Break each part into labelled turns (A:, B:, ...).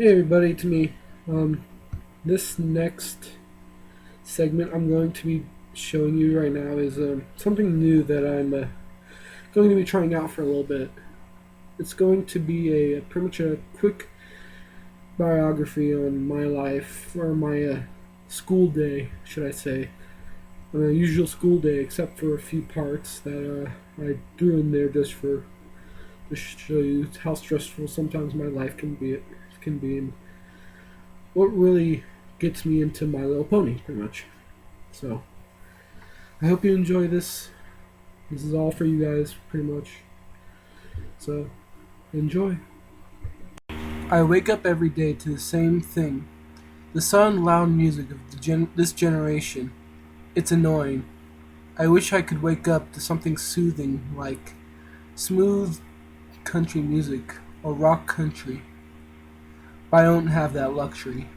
A: Hey everybody, to me. This next segment I'm going to be showing you right now is something new that I'm going to be trying out for a little bit. It's going to be pretty much a quick biography on my life, or my school day, should I say. Usual school day, except for a few parts that I threw in there to show you how stressful sometimes my life can be, and what really gets me into My Little Pony, pretty much. So, I hope you enjoy this. This is all for you guys, pretty much. So, enjoy. I wake up every day to the same thing. The sudden loud music of this generation. It's annoying. I wish I could wake up to something soothing like smooth country music or rock country. But I don't have that luxury.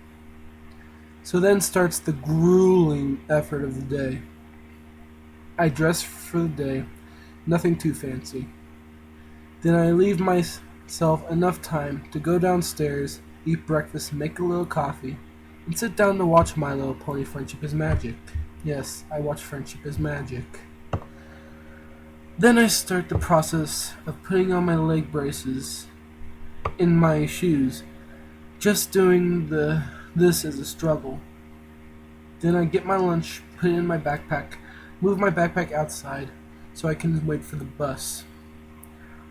A: So then starts the grueling effort of the day. I dress for the day, nothing too fancy. Then I leave myself enough time to go downstairs, eat breakfast, make a little coffee, and sit down to watch My Little Pony Friendship is Magic. Yes, I watch Friendship is Magic. Then I start the process of putting on my leg braces in my shoes. Just doing this is a struggle. Then I get my lunch, put it in my backpack, move my backpack outside so I can wait for the bus.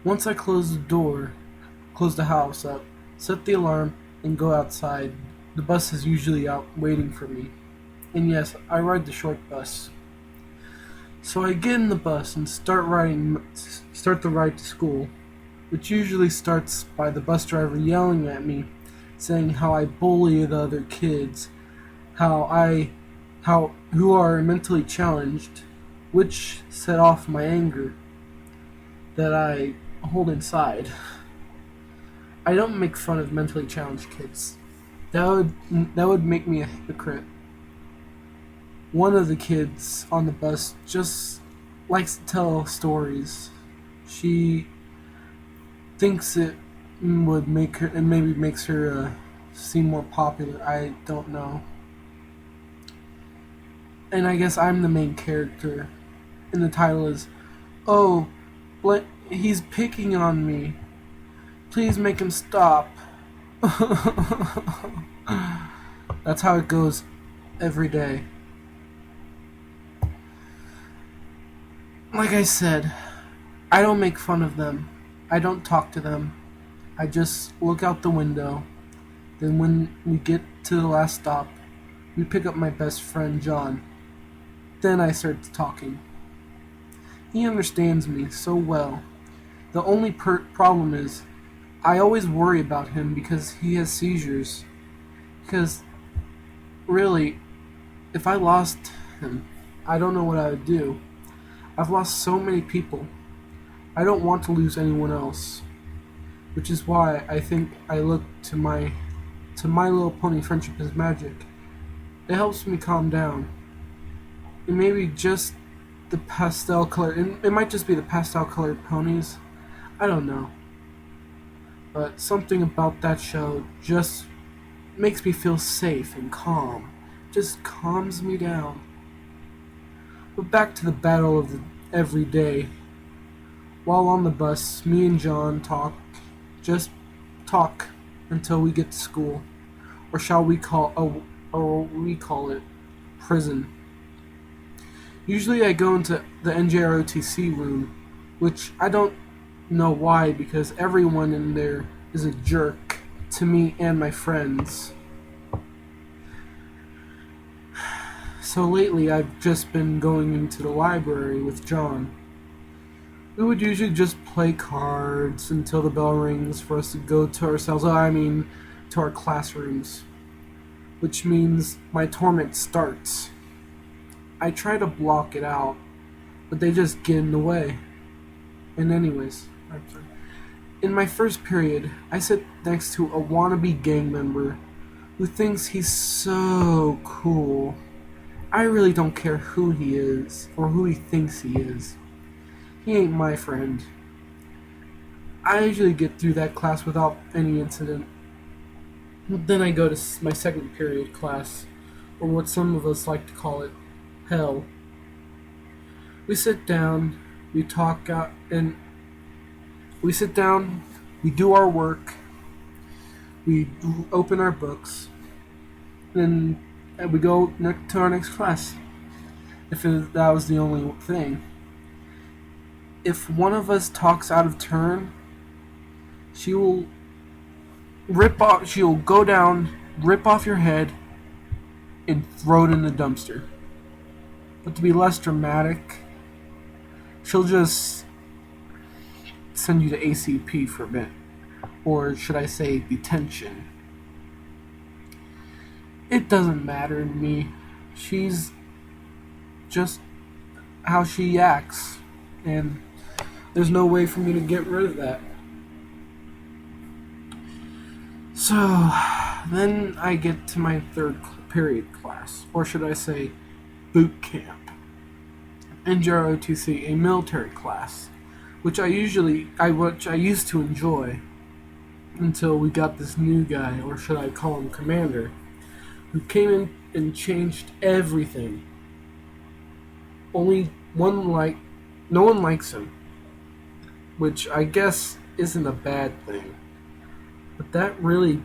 A: Once I close the house up, set the alarm, and go outside, the bus is usually out waiting for me. And yes, I ride the short bus. So I get in the bus and start the ride to school, which usually starts by the bus driver yelling at me, saying how I bully the other kids, who are mentally challenged, which set off my anger that I hold inside. I don't make fun of mentally challenged kids. That would make me a hypocrite. One of the kids on the bus just likes to tell stories. She thinks it would make her, and maybe makes her seem more popular. I don't know. And I guess I'm the main character. And the title is, "Oh, he's picking on me. Please make him stop." That's how it goes every day. Like I said, I don't make fun of them. I don't talk to them. I just look out the window. Then when we get to the last stop, we pick up my best friend John. Then I start talking. He understands me so well. The only problem is, I always worry about him because he has seizures. Because, really, if I lost him, I don't know what I would do. I've lost so many people. I don't want to lose anyone else. Which is why I think I look to My Little Pony Friendship is Magic. It helps me calm down. It may be just the pastel color. It might just be the pastel colored ponies. I don't know. But something about that show just makes me feel safe and calm. Just calms me down. But back to the battle of every day. While on the bus, me and John just talk until we get to school, or we call it prison. Usually I go into the NJROTC room, which I don't know why, because everyone in there is a jerk to me and my friends. So lately I've just been going into the library with John. We would usually just play cards until the bell rings for us to go to to our classrooms. Which means my torment starts. I try to block it out, but they just get in the way. And anyways, I'm sorry. In my first period, I sit next to a wannabe gang member who thinks he's so cool. I really don't care who he is, or who he thinks he is. He ain't my friend. I usually get through that class without any incident. Then I go to my second period class, or what some of us like to call it, hell. We sit down, we talk out, and we sit down, we do our work, we open our books, then we go to our next class. That was the only thing. If one of us talks out of turn, she will rip off. She will go down, rip off your head, and throw it in the dumpster. But to be less dramatic, she'll just send you to ACP for a bit, or should I say detention. It doesn't matter to me. She's just how she acts, and there's no way for me to get rid of that. So then I get to my third period class, or should I say boot camp, NJROTC, a military class, which I used to enjoy until we got this new guy, or should I call him commander, who came in and changed everything. No one likes him, which I guess isn't a bad thing. But that really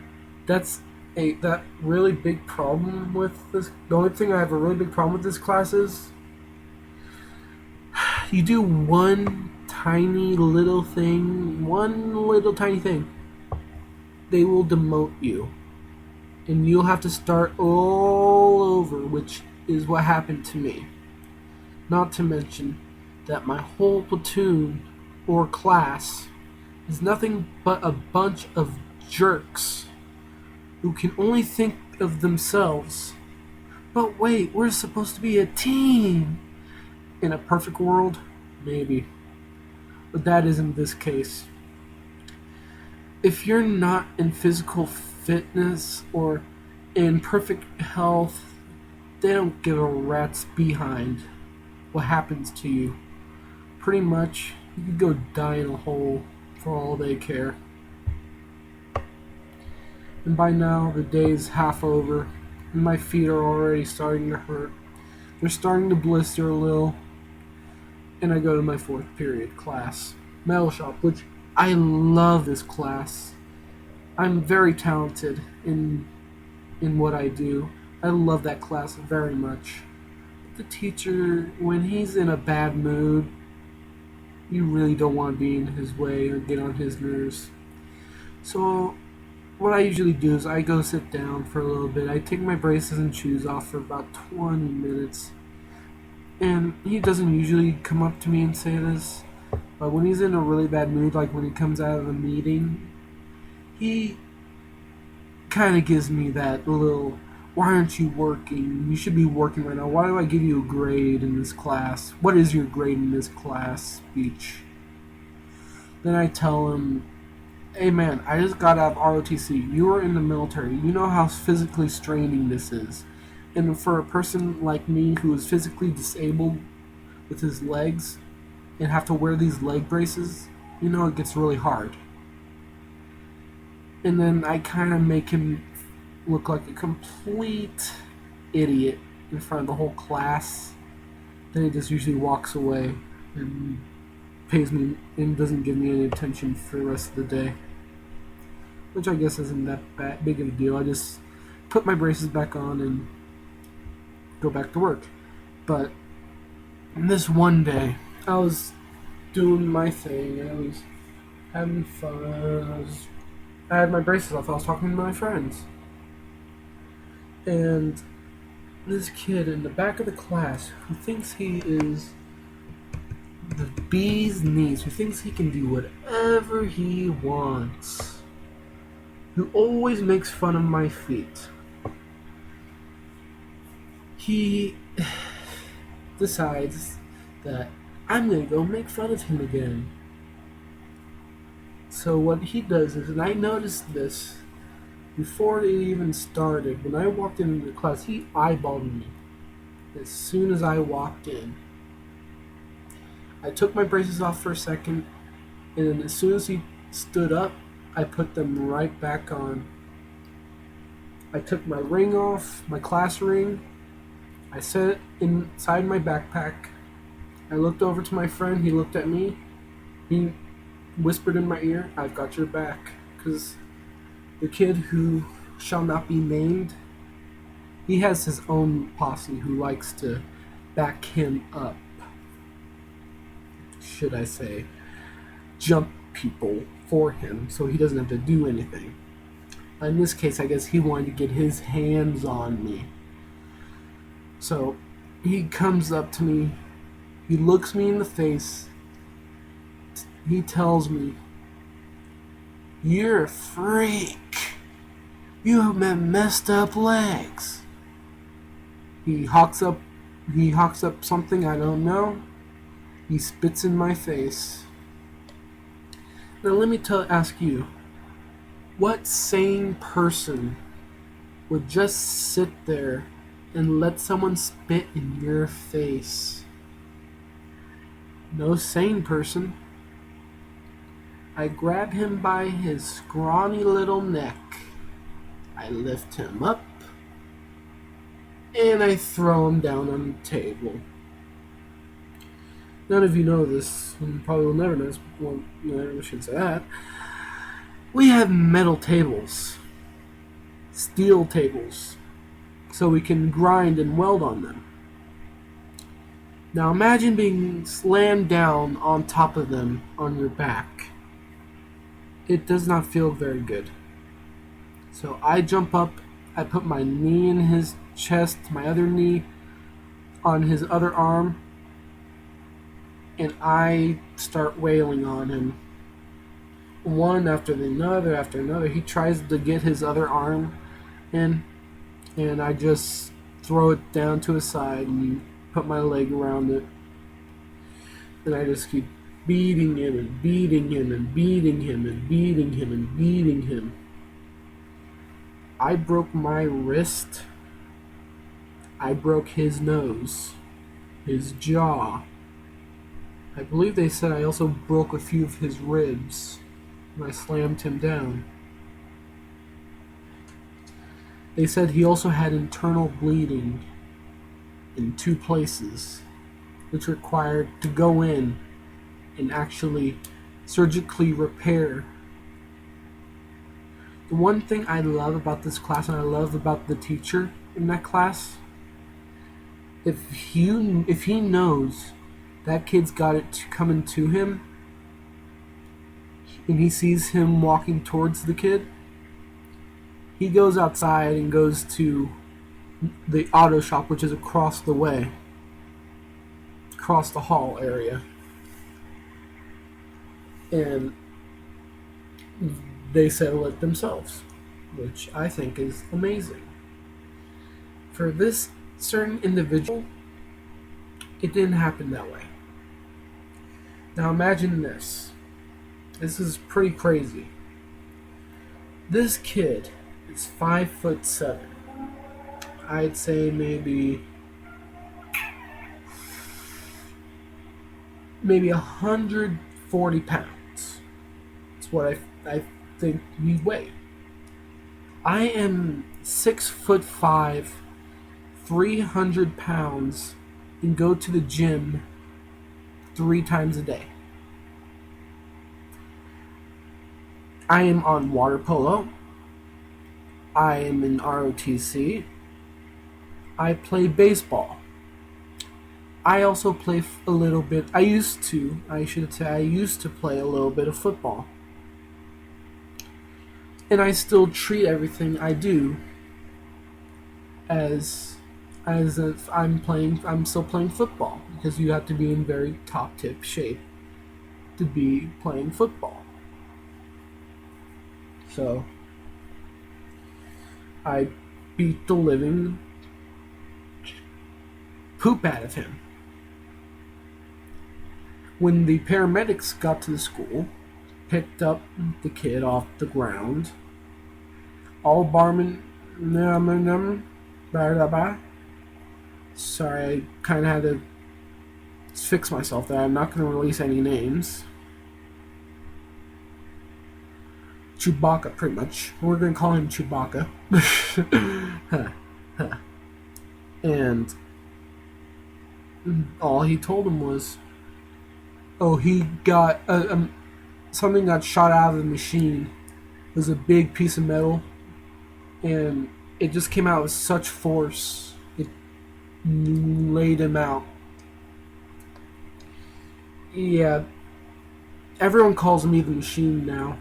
A: big problem with this. The only thing I have a really big problem with this class is you do one little tiny thing, they will demote you, and you'll have to start all over, which is what happened to me. Not to mention that my whole platoon or class is nothing but a bunch of jerks who can only think of themselves. But wait, we're supposed to be a team. In a perfect world, maybe. But that isn't this case. If you're not in physical fitness or in perfect health, they don't give a rat's behind what happens to you. Pretty much, you could go die in a hole for all they care. And by now, the day is half over, and my feet are already starting to hurt. They're starting to blister a little, and I go to my fourth period class, metal shop, which I love this class. I'm very talented in what I do. I love that class very much. The teacher, when he's in a bad mood, you really don't want to be in his way or get on his nerves. So what I usually do is I go sit down for a little bit. I take my braces and shoes off for about 20 minutes. And he doesn't usually come up to me and say this, but when he's in a really bad mood, like when he comes out of a meeting, he kind of gives me that little, why aren't you working? You should be working right now. Why do I give you a grade in this class? What is your grade in this class speech? Then I tell him, hey man, I just got out of ROTC. You were in the military. You know how physically straining this is. And for a person like me who is physically disabled with his legs and have to wear these leg braces, you know it gets really hard. And then I kind of make him look like a complete idiot in front of the whole class. Then he just usually walks away and pays me and doesn't give me any attention for the rest of the day. Which I guess isn't that big of a deal. I just put my braces back on and go back to work. But this one day, I was doing my thing, and I was having fun. I had my braces off. I was talking to my friends. And this kid in the back of the class who thinks he is the bee's knees, who thinks he can do whatever he wants, who always makes fun of my feet, he decides that I'm going to go make fun of him again. So what he does is, and I noticed this before it even started, when I walked into the class, he eyeballed me as soon as I walked in. I took my braces off for a second, and then as soon as he stood up, I put them right back on. I took my ring off, my class ring. I set it inside my backpack. I looked over to my friend. He looked at me. He whispered in my ear, "I've got your back." Because the kid who shall not be named, he has his own posse who likes to back him up. Should I say, jump people for him so he doesn't have to do anything. In this case, I guess he wanted to get his hands on me. So he comes up to me, he looks me in the face, he tells me, "You're a freak. You have messed up legs." He hawks up something I don't know. He spits in my face. Now let me ask you, what sane person would just sit there and let someone spit in your face? No sane person. I grab him by his scrawny little neck. I lift him up, and I throw him down on the table. None of you know this, and probably will never know this. Well, no, I shouldn't say that. We have metal tables, steel tables, so we can grind and weld on them. Now imagine being slammed down on top of them on your back. It does not feel very good. So I jump up, I put my knee in his chest, my other knee on his other arm, and I start wailing on him. One after another. He tries to get his other arm in, and I just throw it down to his side and put my leg around it. And I just keep beating him and beating him and beating him and beating him and beating him. I broke my wrist. I broke his nose, his jaw. I believe they said I also broke a few of his ribs when I slammed him down. They said he also had internal bleeding in 2 places, which required to go in and actually surgically repair. The one thing I love about this class, and I love about the teacher in that class, if he knows that kid's got it coming to him, and he sees him walking towards the kid, he goes outside and goes to the auto shop, which is across the way, across the hall area. And they settle it themselves, which I think is amazing. For this certain individual, it didn't happen that way. Now imagine this. This is pretty crazy. This kid is 5'7". I'd say maybe 140 pounds. That's what I think we weigh. I am 6'5", 300 pounds, and go to the gym 3 times a day. I am on water polo. I am in ROTC. I play baseball. I also play a little bit. I used to play a little bit of football. And I still treat everything I do as if I'm still playing football, because you have to be in very top tip shape to be playing football. So I beat the living poop out of him. When the paramedics got to the school, picked up the kid off the ground, all barman, sorry, I kind of had to fix myself there. I'm not going to release any names. Chewbacca, pretty much. We're gonna call him Chewbacca. And all he told him was, "Oh, he got something got shot out of the machine. It was a big piece of metal, and it just came out with such force. It laid him out." Yeah, everyone calls me the machine now.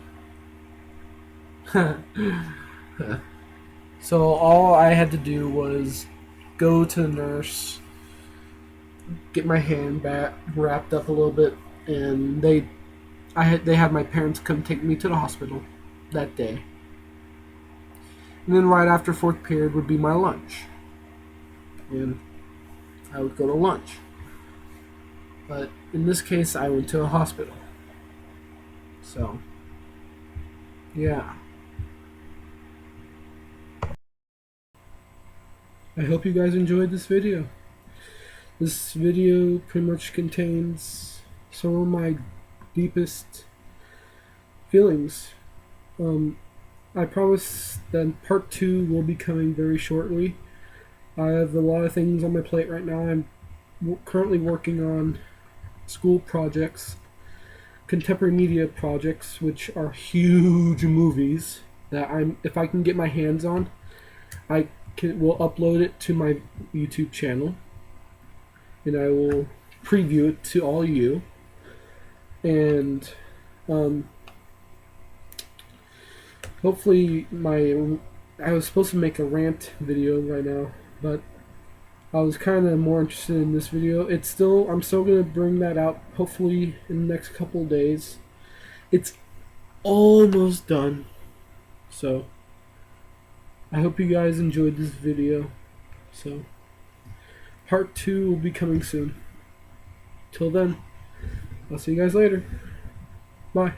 A: So all I had to do was go to the nurse, get my hand back wrapped up a little bit, and they had my parents come take me to the hospital that day. And then right after fourth period would be my lunch, and I would go to lunch. But in this case, I went to a hospital. So, yeah. I hope you guys enjoyed this video. This video pretty much contains some of my deepest feelings. I promise that part 2 will be coming very shortly. I have a lot of things on my plate right now. I'm currently working on school projects, contemporary media projects, which are huge movies that if I can get my hands on, will upload it to my YouTube channel, and I will preview it to all you. And hopefully I was supposed to make a rant video right now, but I was kind of more interested in this video. I'm still gonna bring that out hopefully in the next couple of days. It's almost done, so I hope you guys enjoyed this video. So part 2 will be coming soon. Till then, I'll see you guys later. Bye.